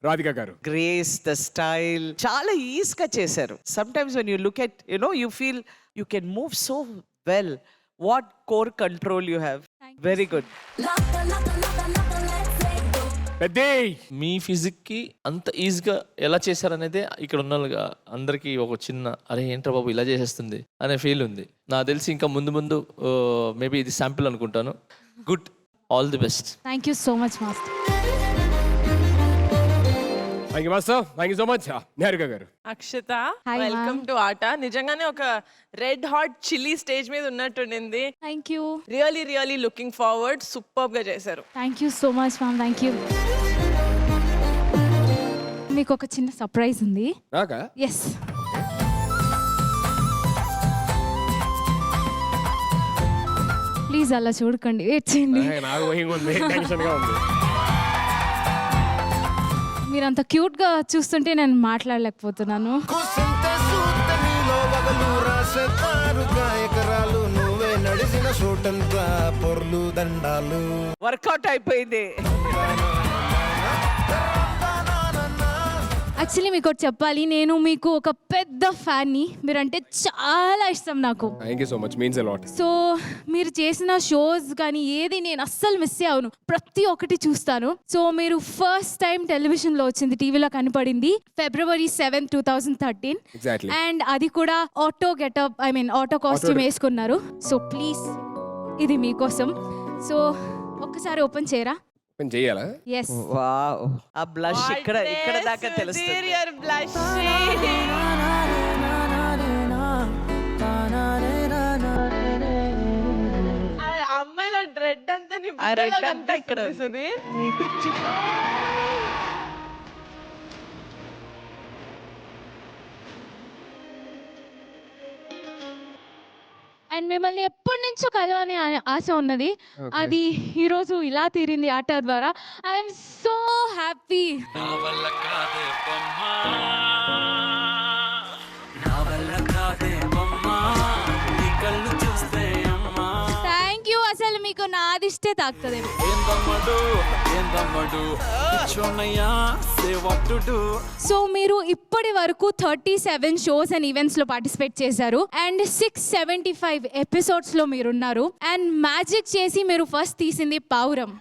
రాధిక గారు. Grace, the style చాలా ఈజీగా చేశారు. Sometimes when you look at you feel you can move so well. What core control you have. Very good. పెద్దేయ్. మీ physique కి అంత ఈజీగా ఎలా చేశారనేదే ఇక్కడ ఉన్న అందరికి ఒక చిన్న అరే ఏంట్రా బాబు ఇలా చేసేస్తుంది అనే ఫీల్ ఉంది. నాకు తెలిసి ఇంకా ముందు ముందు మేబీ ఇది శాంపిల్ అనుకుంటాను. Good, all the best. Thank you so much master. Thank you master. Thank you so much. Niharika గారు. Akshata, Hi, welcome ma'am. To ఆట. నిజంగానే ఒక రెడ్ హాట్ చిల్లీ స్టేజ్ మీద ఉన్నట్టుండింది. Thank you. Really looking forward. Super గా చేశారు. Thank you so much ma'am. Thank you. మీకు ఒక చిన్న సర్ప్రైజ్ ఉంది. నాకా? ఎస్. ప్లీజ్ అలా చూడకండి, వెయిట్ చేయండి. నాకు భయంగా ఉంది, టెన్షన్ గా ఉంది. మీరు అంత క్యూట్ గా చూస్తుంటే నేను మాట్లాడలేకపోతున్నాను. వర్కౌట్ అయిపోయింది. యాక్చువల్లీ మీకు ఒకటి చెప్పాలి, నేను మీకు ఒక పెద్ద ఫ్యాన్ని. మీరంటే చాలా ఇష్టం నాకు. Thank you so much. Means a lot. So మీరు చేసిన షోస్ కానీ ఏది నేను అస్సలు మిస్ అవ్వను, ప్రతి ఒక్కటి చూస్తాను. సో మీరు ఫస్ట్ టైం టెలివిజన్లో వచ్చింది, టీవీలో కనపడింది February 7, 2013. Exactly. అండ్ అది కూడా ఆటో గెటప్, ఆటో కాస్ట్యూమ్ వేసుకున్నారు. సో ప్లీజ్ ఇది మీకోసం. సో ఒక్కసారి ఓపెన్ చేయరా? నేను చెయ్యాలా? ఎస్. వావ్, ఆ బ్లష్ ఇక్కడ దాకా తెలుస్తుంది. అమ్మాయిల డ్రెడ్ అంతా ఆ రెడ్ అంతా ఇక్కడ ఉంది. అండ్ మిమ్మల్ని ఎప్పటి నుంచో కలవని ఆశ ఉన్నది. అది ఈరోజు ఇలా తీరింది ఆట ద్వారా. I'm so happy. Thank you. అసలు మీకు నాదిష్టే తాకుతుంది. సో మీరు ఇప్పటి వరకు 37 షోస్ అండ్ ఈవెంట్స్ లో పార్టిసిపేట్ చేశారు అండ్ 675 ఎపిసోడ్స్ లో మీరున్నారు. అండ్ మ్యాజిక్ చేసి మీరు ఫస్ట్ తీసింది పావురం.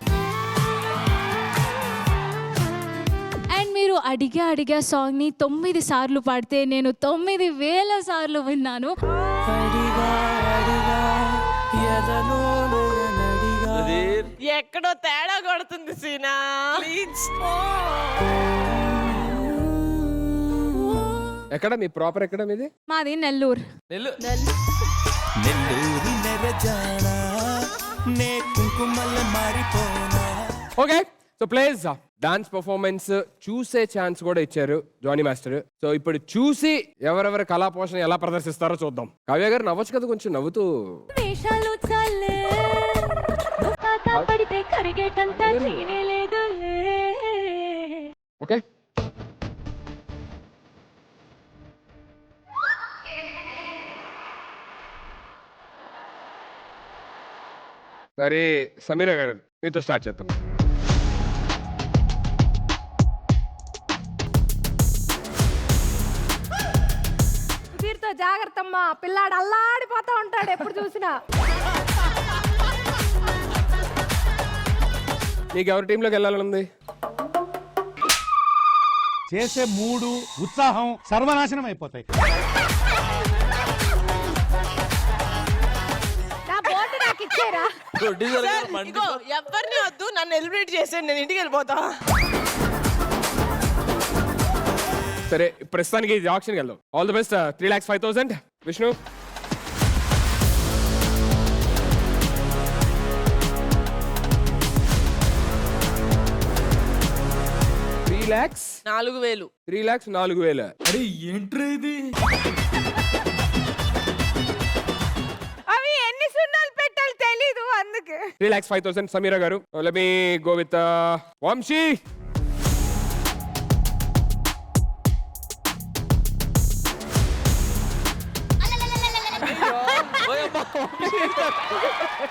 అండ్ మీరు అడిగా సాంగ్ ని 9 సార్లు పాడితే నేను 9,000 సార్లు విన్నాను. ఎక్కడో తేడా కొడుతుంది సీనా. ఎక్కడ మీ ప్రాపర్ ఎక్కడ మీది? మాది Nellore. Okay, so please dance performance చూసే ఛాన్స్ కూడా ఇచ్చారు జానీ మాస్టర్. సో ఇప్పుడు చూసి ఎవరెవరి కళా పోషణ ఎలా ప్రదర్శిస్తారో చూద్దాం. కావ్య గారు నవ్వచ్చు కదా, కొంచెం నవ్వుతూ. ఓకే, సరే సమీర గారు మీతో స్టార్ట్ చేద్దాం. సుధీర్తో జాగ్రత్తమ్మా, పిల్లాడు అల్లాడిపోతా ఉంటాడు ఎప్పుడు చూసినా. మీకు ఎవరి టీంలోకి వెళ్ళాలని ఉంది? చేసే మూడు ఉత్సాహం సర్వనాశనం అయిపోతాయి. నా బోర్డు నాకు ఇచ్చారా? ఎవరిని వద్దు, నన్ను ఎలిమినేట్ చేసేయండి, నేను ఇంటికి వెళ్ళిపోతా. సరే, ప్రస్తుతానికి ఇది ఆప్షన్కి వెళ్దాం. All the best. 3,05,000 విష్ణు. $3,00,000. 4,000. 3,00,000, 4,000. అరే ఏంట్రా ఇది? అవి ఎన్ని సున్నాలు పెట్టాలి తెలీదు అందుకే. 3,05,000 సమీర గారు. Let me go with Vamshi.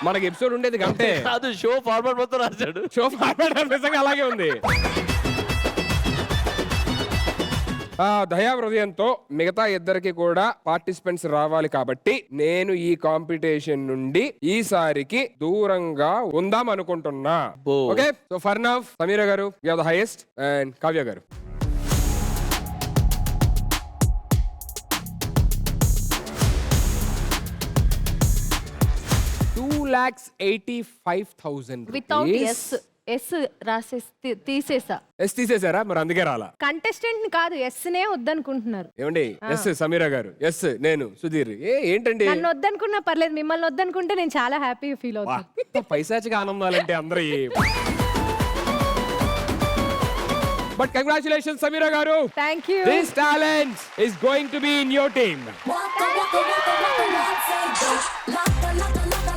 మనకి ఎపిసోడ్ ఉండేది గంటే కాదు, షో ఫార్మాట్ మొత్తం రాశాడు. షో ఫార్మాట్ నిజంగా అలాగే ఉంది. దయా హృదయంతో మిగతా ఇద్దరికి కూడా పార్టిసిపెంట్స్ రావాలి కాబట్టి నేను ఈ కాంపిటీషన్ నుండి ఈసారికి దూరంగా ఉందాం అనుకుంటున్నా. Oh. Okay, so for now Sameera గారు you are the highest and Kavya గారు. $2,85,000. వితౌట్ ఎస్ రాసేసి తీసేసా. ఎస్ తీసేశారా? మరి అందుకే రాలా. కంటెస్టెంట్ ని కాదు ఎస్ నే వద్దనుకుంటున్నారు. ఏమండి? ఎస్ సమీర గారు, ఎస్ నేను సుధీర్. ఏంటండి నన్ను వద్దనుకున్నా పర్లేదు, మిమ్మల్ని వద్దనుకుంటే నేను చాలా హ్యాపీ ఫీల్ అవుతాను. పైశాచిక ఆనందాలంటే అందరూ బట్ కంగ్రాచులేషన్ సమీర గారు. Thank you. This talent is going to be in your team. Waka waka waka waka waka say go. Laka laka laka